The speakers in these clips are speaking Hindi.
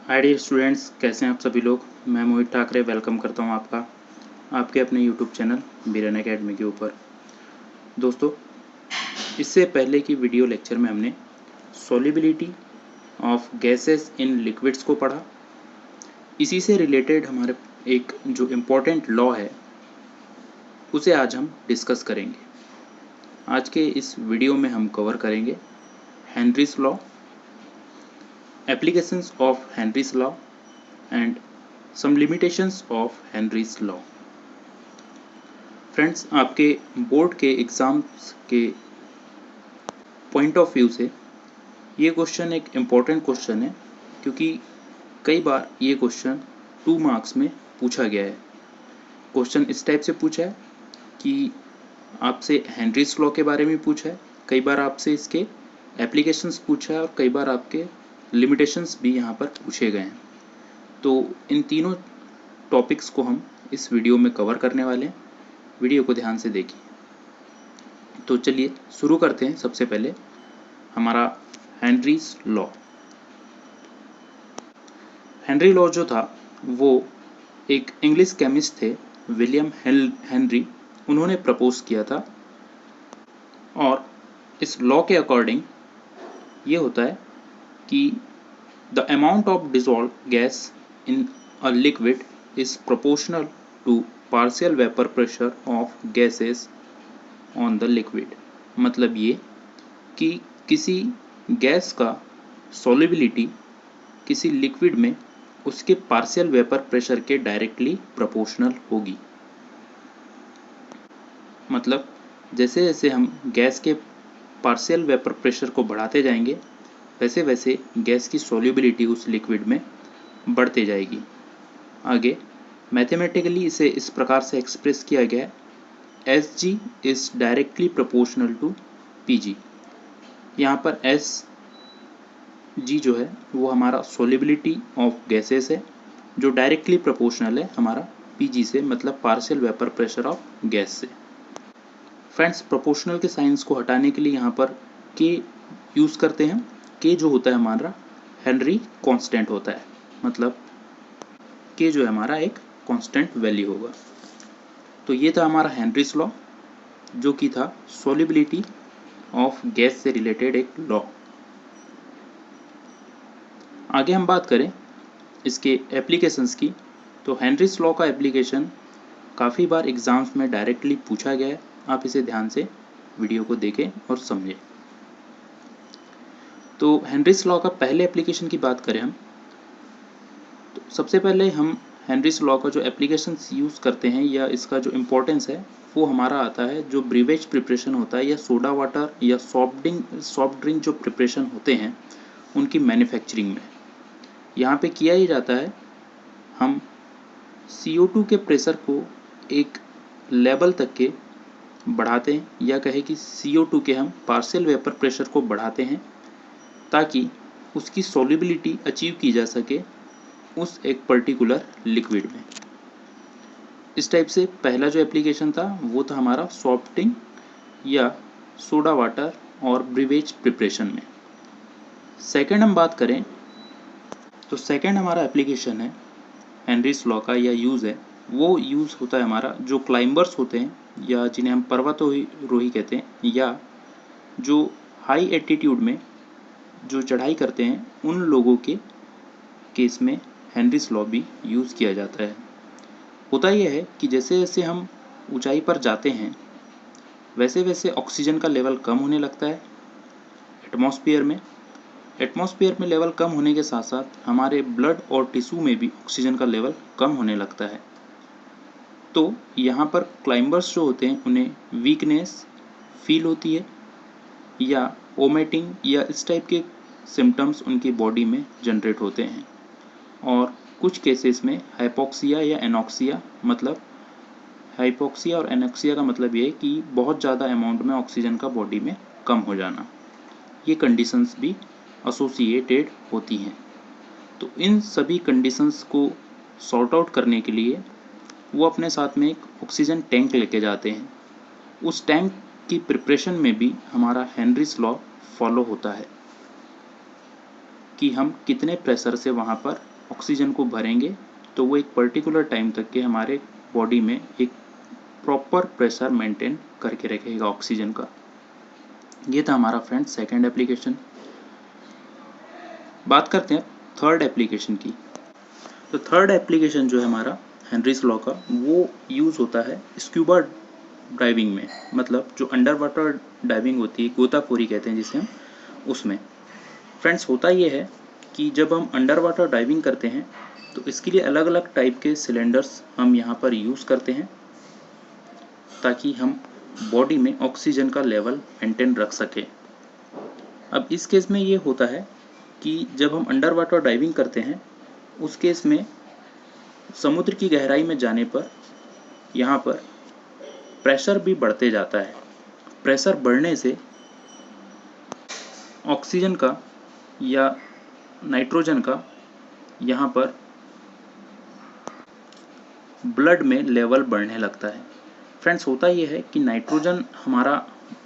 हाय डियर स्टूडेंट्स, कैसे हैं आप सभी लोग। मैं मोहित ठाकरे वेलकम करता हूं आपका आपके अपने यूट्यूब चैनल बीरन एकेडमी के ऊपर। दोस्तों, इससे पहले की वीडियो लेक्चर में हमने solubility of gases in liquids को पढ़ा। इसी से रिलेटेड हमारे एक जो इम्पोर्टेंट लॉ है उसे आज हम डिस्कस करेंगे। आज के इस वीडियो में हम कवर करेंगे Henry's law, applications of Henry's law and some limitations of Henry's law. Friends, आपके बोर्ड के एग्ज़ाम्स के पॉइंट ऑफ व्यू से ये क्वेश्चन एक इम्पॉर्टेंट क्वेश्चन है, क्योंकि कई बार ये क्वेश्चन 2 मार्क्स में पूछा गया है। क्वेश्चन इस टाइप से पूछा है कि आपसे हेनरीज लॉ के बारे में पूछा है, कई बार आपसे इसके एप्लीकेशंस पूछा है और कई बार आपके लिमिटेशंस भी यहाँ पर पूछे गए हैं। तो इन तीनों टॉपिक्स को हम इस वीडियो में कवर करने वाले हैं। वीडियो को ध्यान से देखिए। तो चलिए शुरू करते हैं। सबसे पहले हमारा हेनरीज लॉ। हेनरी लॉ जो था वो एक इंग्लिश केमिस्ट थे, विलियम हेनरी। उन्होंने प्रपोज किया था और इस लॉ के अकॉर्डिंग ये होता है कि the amount of dissolve gas in a liquid is proportional to partial vapour pressure of gases on the liquid. मतलब ये कि किसी गैस का सॉल्युबिलिटी किसी लिक्विड में उसके पार्शियल वेपर प्रेशर के डायरेक्टली प्रोपोर्शनल होगी। मतलब जैसे जैसे हम गैस के पार्शियल वेपर प्रेशर को बढ़ाते जाएंगे वैसे वैसे गैस की सॉल्युबिलिटी उस लिक्विड में बढ़ते जाएगी। आगे मैथमेटिकली इसे इस प्रकार से एक्सप्रेस किया गया है, Sg is directly proportional to Pg। यहाँ पर Sg जो है वो हमारा सॉल्युबिलिटी ऑफ गैसेस है, जो डायरेक्टली प्रोपोर्शनल है हमारा Pg से, मतलब partial vapour pressure of gas से। फ्रेंड्स, प्रोपोर्शनल के साइंस को हटाने के लिए यहाँ पर K यूज़ करते हैं। K जो होता है हमारा हेनरी कांस्टेंट होता है, मतलब K जो है हमारा एक कांस्टेंट वैल्यू होगा। तो ये था हमारा हेनरीज लॉ, जो कि था सॉल्युबिलिटी ऑफ गैस से रिलेटेड एक लॉ। आगे हम बात करें इसके एप्लीकेशंस की, तो हेनरीज लॉ का एप्लीकेशन काफ़ी बार एग्जाम्स में डायरेक्टली पूछा गया है। आप इसे ध्यान से वीडियो को देखें और समझें। तो हेनरीज लॉ का पहले एप्लीकेशन की बात करें हम, तो सबसे पहले हम हेनरीज लॉ का जो एप्लीकेशंस यूज़ करते हैं या इसका जो इम्पोर्टेंस है वो हमारा आता है जो ब्रीवेज प्रिपरेशन होता है, या सोडा वाटर या सॉफ्ट ड्रिंक जो प्रिपरेशन होते हैं उनकी मैन्युफैक्चरिंग में। यहाँ पे किया ही जाता है, हम CO2 के प्रेशर को एक लेवल तक के बढ़ाते हैं, या कहे कि CO2 के हम पार्शियल वेपर प्रेशर को बढ़ाते हैं ताकि उसकी सॉल्युबिलिटी अचीव की जा सके उस एक पर्टिकुलर लिक्विड में। इस टाइप से पहला जो एप्लीकेशन था वो था हमारा सॉफ्टिंग या सोडा वाटर और ब्रीवेज प्रिपरेशन में। सेकंड हम बात करें तो सेकंड हमारा एप्लीकेशन है हेनरीज लॉ का, या यूज़ है, वो यूज़ होता है हमारा जो क्लाइंबर्स होते हैं या जिन्हें हम पर्वतारोही कहते हैं, या जो हाई एल्टीट्यूड में जो चढ़ाई करते हैं उन लोगों के केस में हेनरीज लॉ भी यूज़ किया जाता है। होता यह है कि जैसे जैसे हम ऊंचाई पर जाते हैं वैसे वैसे ऑक्सीजन का लेवल कम होने लगता है एटमॉस्फेयर में लेवल कम होने के साथ साथ हमारे ब्लड और टिश्यू में भी ऑक्सीजन का लेवल कम होने लगता है। तो यहाँ पर क्लाइंबर्स जो होते हैं उन्हें वीकनेस फील होती है, या वोमिटिंग या इस टाइप के सिम्टम्स उनकी बॉडी में जनरेट होते हैं। और कुछ केसेस में हाइपोक्सिया या एनॉक्सिया, मतलब हाइपोक्सिया और एनॉक्सिया का मतलब ये है कि बहुत ज़्यादा अमाउंट में ऑक्सीजन का बॉडी में कम हो जाना, ये कंडीशंस भी एसोसिएटेड होती हैं। तो इन सभी कंडीशंस को सॉर्ट आउट करने के लिए वो अपने साथ में एक ऑक्सीजन टैंक लेके जाते हैं। उस टैंक की प्रिपरेशन में भी हमारा हेनरीज लॉ फॉलो होता है कि हम कितने प्रेशर से वहाँ पर ऑक्सीजन को भरेंगे तो वो एक पर्टिकुलर टाइम तक के हमारे बॉडी में एक प्रॉपर प्रेशर मेंटेन करके रखेगा ऑक्सीजन का। ये था हमारा फ्रेंड्स सेकंड एप्लीकेशन। बात करते हैं थर्ड एप्लीकेशन की। तो थर्ड एप्लीकेशन जो है हमारा हेनरीज लॉ का, वो यूज़ होता है स्क्यूबा डाइविंग में, मतलब जो अंडर वाटर डाइविंग होती है, गोताखोरी कहते हैं जिसे हम, उसमें। फ्रेंड्स होता ये है कि जब हम अंडर वाटर डाइविंग करते हैं तो इसके लिए अलग अलग टाइप के सिलेंडर्स हम यहाँ पर यूज़ करते हैं ताकि हम बॉडी में ऑक्सीजन का लेवल मेंटेन रख सकें। अब इस केस में ये होता है कि जब हम अंडर वाटर डाइविंग करते हैं उस केस में समुद्र की गहराई में जाने पर यहाँ पर प्रेशर भी बढ़ते जाता है। प्रेशर बढ़ने से ऑक्सीजन का या नाइट्रोजन का यहाँ पर ब्लड में लेवल बढ़ने लगता है। फ्रेंड्स होता ये है कि नाइट्रोजन हमारा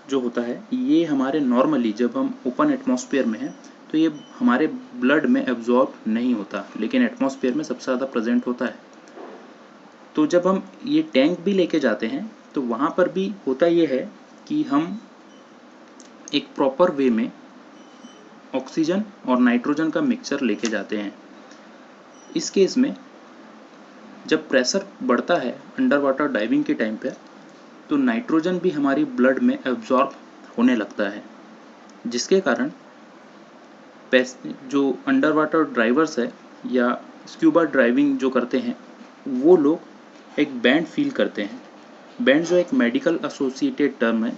जो होता है ये हमारे नॉर्मली जब हम ओपन एटमॉस्फेयर में हैं तो ये हमारे ब्लड में एब्जॉर्ब नहीं होता, लेकिन एटमॉस्फेयर में सबसे ज़्यादा प्रेजेंट होता है। तो जब हम ये टैंक भी लेके जाते हैं तो वहाँ पर भी होता ये है कि हम एक प्रॉपर वे में ऑक्सीजन और नाइट्रोजन का मिक्सचर लेके जाते हैं। इस केस में जब प्रेशर बढ़ता है अंडर वाटर डाइविंग के टाइम पे तो नाइट्रोजन भी हमारी ब्लड में एब्जॉर्ब होने लगता है, जिसके कारण जो अंडर वाटर ड्राइवर्स है या स्क्यूबा ड्राइविंग जो करते हैं वो लोग एक बैंड फील करते हैं। बैंड जो एक मेडिकल एसोसिएटेड टर्म है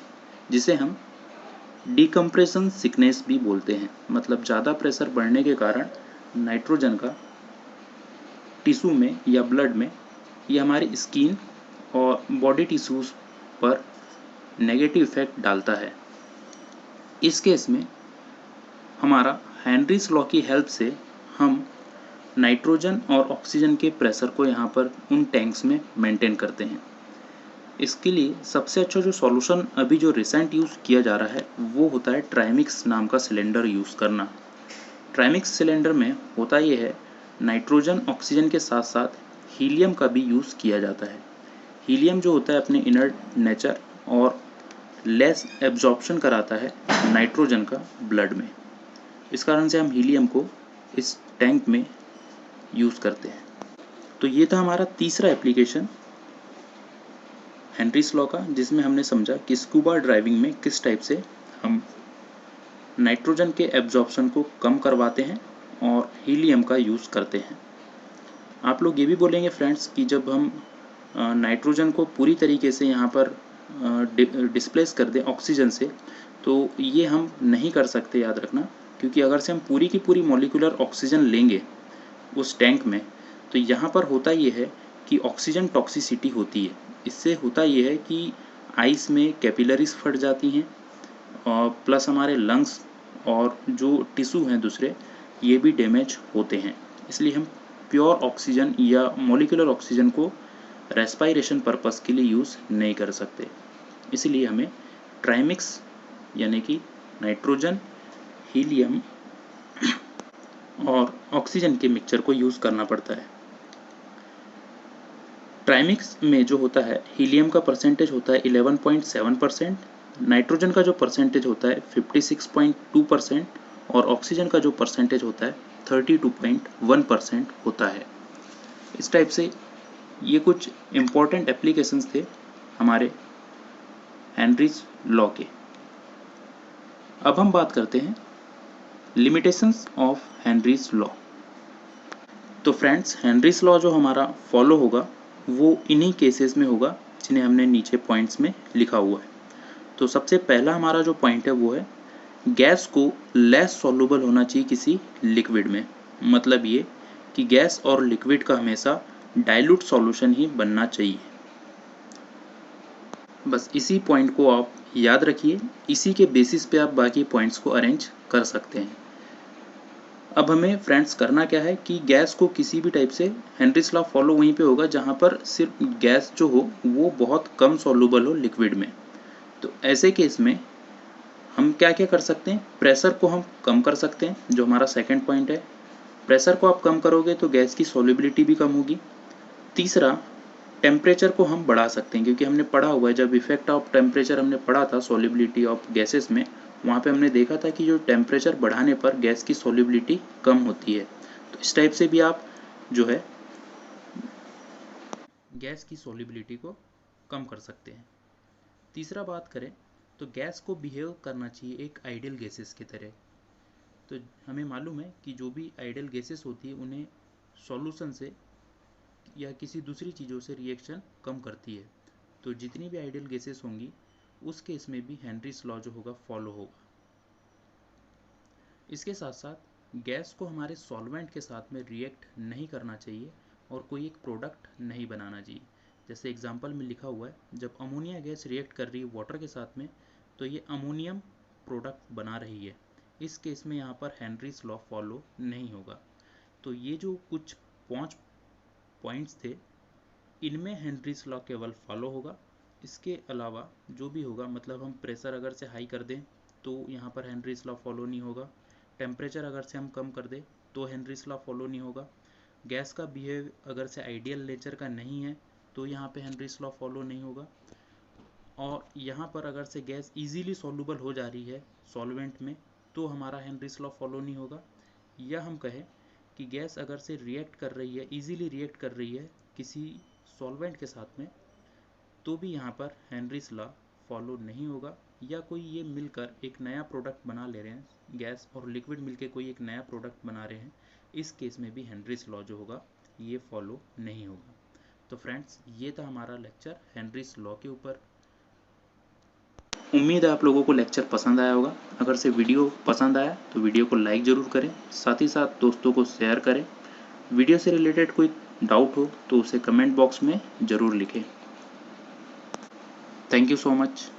जिसे हम डिकम्प्रेशन सिकनेस भी बोलते हैं, मतलब ज़्यादा प्रेशर बढ़ने के कारण नाइट्रोजन का टिश्यू में या ब्लड में ये हमारी स्किन और बॉडी टिश्यूज़ पर नेगेटिव इफेक्ट डालता है। इस केस में हमारा हेनरीज लॉ की हेल्प से हम नाइट्रोजन और ऑक्सीजन के प्रेशर को यहाँ पर उन टैंक्स में मेंटेन करते हैं। इसके लिए सबसे अच्छा जो सॉल्यूशन अभी जो रिसेंट यूज़ किया जा रहा है वो होता है ट्राइमिक्स नाम का सिलेंडर यूज़ करना। ट्राइमिक्स सिलेंडर में होता ये है नाइट्रोजन ऑक्सीजन के साथ साथ हीलियम का भी यूज़ किया जाता है। हीलियम जो होता है अपने इनर्ट नेचर और लेस एब्जॉर्प्शन कराता है नाइट्रोजन का ब्लड में। इस कारण से हम हीलियम को इस टैंक में यूज़ करते हैं। तो ये था हमारा तीसरा एप्लीकेशन हेनरीज लॉ का, जिसमें हमने समझा कि स्कूबा ड्राइविंग में किस टाइप से हम नाइट्रोजन के एब्जॉर्प्शन को कम करवाते हैं और हीलियम का यूज़ करते हैं। आप लोग ये भी बोलेंगे फ्रेंड्स कि जब हम नाइट्रोजन को पूरी तरीके से यहाँ पर डिस्प्लेस कर दें ऑक्सीजन से, तो ये हम नहीं कर सकते, याद रखना, क्योंकि अगर से हम पूरी की पूरी मॉलिक्यूलर ऑक्सीजन लेंगे उस टैंक में तो यहाँ पर होता ये है कि ऑक्सीजन टॉक्सिसिटी होती है। इससे होता ये है कि आइस में कैपिलरीज फट जाती हैं और प्लस हमारे लंग्स और जो टिश्यू हैं दूसरे ये भी डैमेज होते हैं। इसलिए हम प्योर ऑक्सीजन या मॉलिक्यूलर ऑक्सीजन को रेस्पायरेशन पर्पस के लिए यूज़ नहीं कर सकते। इसलिए हमें ट्राइमिक्स यानी कि नाइट्रोजन, हीलियम और ऑक्सीजन के मिक्सचर को यूज़ करना पड़ता है। ट्राइमिक्स में जो होता है हीलियम का परसेंटेज होता है 11.7%, नाइट्रोजन का जो परसेंटेज होता है 56.2% और ऑक्सीजन का जो परसेंटेज होता है 32.1% होता है। इस टाइप से ये कुछ इम्पोर्टेंट एप्लीकेशंस थे हमारे हेनरीज लॉ के। अब हम बात करते हैं लिमिटेशंस ऑफ हेनरीज लॉ। तो फ्रेंड्स हेनरीज लॉ जो हमारा फॉलो होगा वो इन्हीं केसेस में होगा जिन्हें हमने नीचे पॉइंट्स में लिखा हुआ है। तो सबसे पहला हमारा जो पॉइंट है वो है गैस को लेस सॉल्युबल होना चाहिए किसी लिक्विड में। मतलब ये कि गैस और लिक्विड का हमेशा डाइल्यूट सॉल्यूशन ही बनना चाहिए। बस इसी पॉइंट को आप याद रखिए, इसी के बेसिस पे आप बाकी पॉइंट्स को अरेंज कर सकते हैं। अब हमें फ्रेंड्स करना क्या है कि गैस को किसी भी टाइप से हेनरीज लॉ फॉलो वहीं पे होगा जहाँ पर सिर्फ गैस जो हो वो बहुत कम सॉल्युबल हो लिक्विड में। तो ऐसे केस में हम क्या क्या कर सकते हैं, प्रेशर को हम कम कर सकते हैं जो हमारा सेकंड पॉइंट है। प्रेशर को आप कम करोगे तो गैस की सॉल्युबिलिटी भी कम होगी। तीसरा, टेम्परेचर को हम बढ़ा सकते हैं, क्योंकि हमने पढ़ा हुआ है, जब इफेक्ट ऑफ टेम्परेचर हमने पढ़ा था सॉल्युबिलिटी ऑफ गैसेस में, वहाँ पे हमने देखा था कि जो टेम्परेचर बढ़ाने पर गैस की सॉल्युबिलिटी कम होती है। तो इस टाइप से भी आप जो है गैस की सॉल्युबिलिटी को कम कर सकते हैं। तीसरा बात करें तो गैस को बिहेव करना चाहिए एक आइडियल गैसेस की तरह। तो हमें मालूम है कि जो भी आइडियल गैसेस होती है उन्हें सॉल्यूशन से या किसी दूसरी चीज़ों से रिएक्शन कम करती है। तो जितनी भी आइडियल गैसेस होंगी उस केस में भी हेनरीज लॉ जो होगा फॉलो होगा। इसके साथ साथ गैस को हमारे सॉल्वेंट के साथ में रिएक्ट नहीं करना चाहिए और कोई एक प्रोडक्ट नहीं बनाना चाहिए। जैसे एग्जांपल में लिखा हुआ है, जब अमोनिया गैस रिएक्ट कर रही है वाटर के साथ में तो ये अमोनियम प्रोडक्ट बना रही है। इस केस में यहाँ पर हेनरीज लॉ फॉलो नहीं होगा। तो ये जो कुछ 5 पॉइंट्स थे, इनमें हेनरीज लॉ केवल फॉलो होगा। इसके अलावा जो भी होगा, मतलब हम प्रेशर अगर से हाई कर दें तो यहाँ पर हेनरीज लॉ फॉलो नहीं होगा। टेम्परेचर अगर से हम कम कर दें तो हेनरीज लॉ फॉलो नहीं होगा। गैस का बिहेव अगर से आइडियल नेचर का नहीं है तो यहाँ पे हेनरीज लॉ फॉलो नहीं होगा। और यहाँ पर अगर से गैस इजीली सॉल्युबल हो जा रही है सॉल्वेंट में तो हमारा हेनरीज लॉ फॉलो नहीं होगा। या हम कहें कि गैस अगर से रिएक्ट कर रही है, इजीली रिएक्ट कर रही है किसी सॉल्वेंट के साथ में, तो भी यहाँ पर हेनरीज लॉ फॉलो नहीं होगा। या कोई ये मिलकर एक नया प्रोडक्ट बना ले रहे हैं, गैस और लिक्विड मिलकर कोई एक नया प्रोडक्ट बना रहे हैं, इस केस में भी हेनरीज लॉ जो होगा ये फॉलो नहीं होगा। तो फ्रेंड्स, ये था हमारा लेक्चर हेनरीज लॉ के ऊपर। उम्मीद है आप लोगों को लेक्चर पसंद आया होगा। अगर से वीडियो पसंद आया तो वीडियो को लाइक ज़रूर करें, साथ ही साथ दोस्तों को शेयर करें। वीडियो से रिलेटेड कोई डाउट हो तो उसे कमेंट बॉक्स में ज़रूर लिखें। Thank you so much.